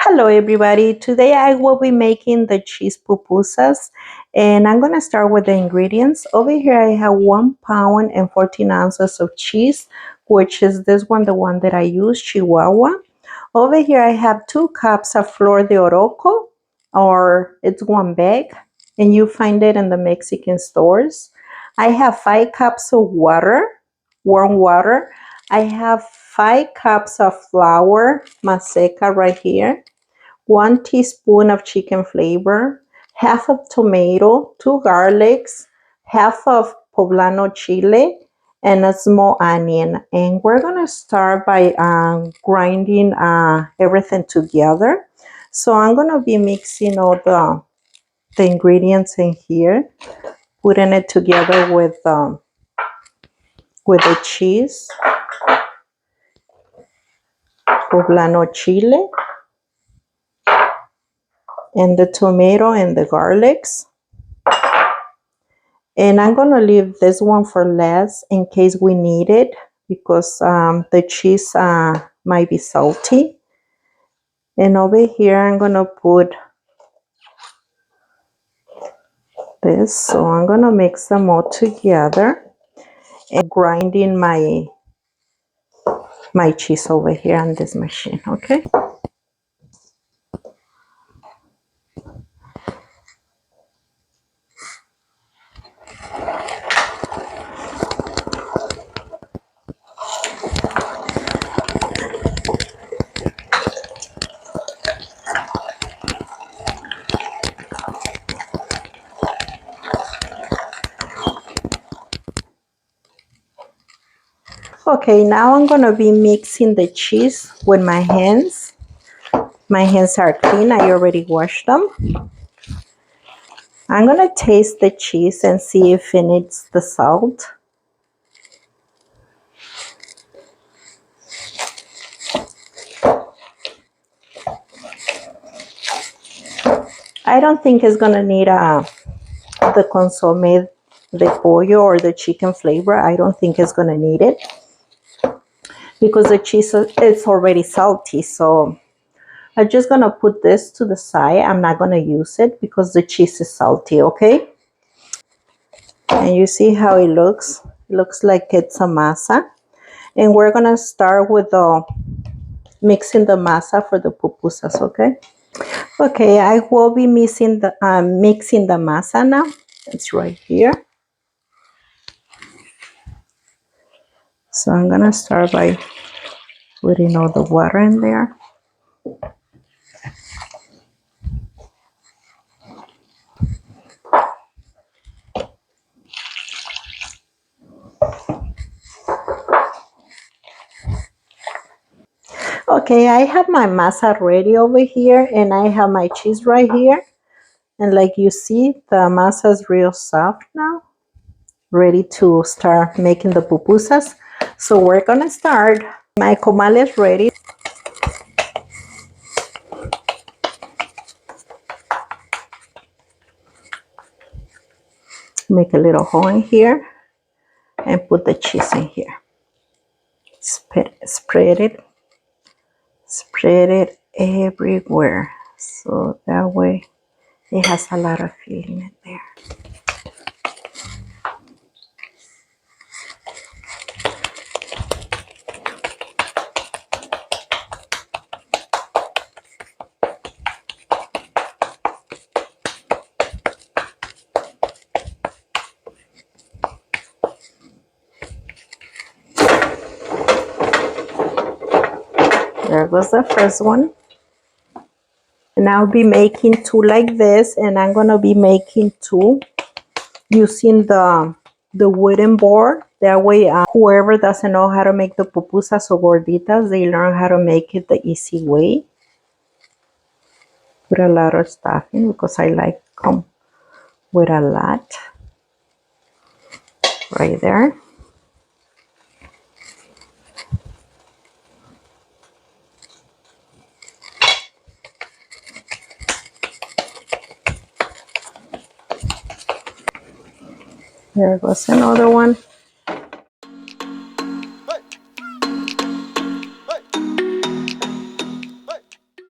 Hello everybody, today I will be making the cheese pupusas and I'm going to start with the ingredients. Over here I have 1 pound and 14 ounces of cheese, which is this one, the one that I use, Chihuahua. Over here I have 2 cups of flor de loroco, or it's 1 bag, and you find it in the Mexican stores. I have 5 cups of water, warm water. I have 5 cups of flour, maseca right here. 1 teaspoon of chicken flavor, half of tomato, 2 garlics, half of poblano chile, and a small onion. And we're gonna start by grinding everything together. So I'm gonna be mixing all the ingredients in here, putting it together with the cheese, poblano chile, and the tomato and the garlics. And I'm going to leave this one for last in case we need it, because the cheese might be salty. And over here I'm going to put this. So I'm going to mix them all together and grinding my cheese over here on this machine, okay? Okay, now I'm going to be mixing the cheese with my hands. My hands are clean. I already washed them. I'm going to taste the cheese and see if it needs the salt. I don't think it's going to need the consomme, the pollo or the chicken flavor. I don't think it's going to need it because the cheese is already salty. So I'm just going to put this to the side. I'm not going to use it because the cheese is salty, okay? And you see how it looks? It looks like it's a masa. And we're going to start with mixing the masa for the pupusas, okay? Okay, I will be mixing the masa now. It's right here. So I'm gonna start by putting all the water in there. Okay, I have my masa ready over here and I have my cheese right here. And like you see, the masa is real soft now, ready to start making the pupusas. So we're gonna start. My comal is ready. Make a little hole in here and put the cheese in here. Spread it everywhere, so that way it has a lot of filling in there. There goes the first one. And I'll be making 2 like this, and I'm gonna be making 2 using the wooden board. That way, whoever doesn't know how to make the pupusas or gorditas, they learn how to make it the easy way. Put a lot of stuffing because I like them with a lot. Right there. There goes another one.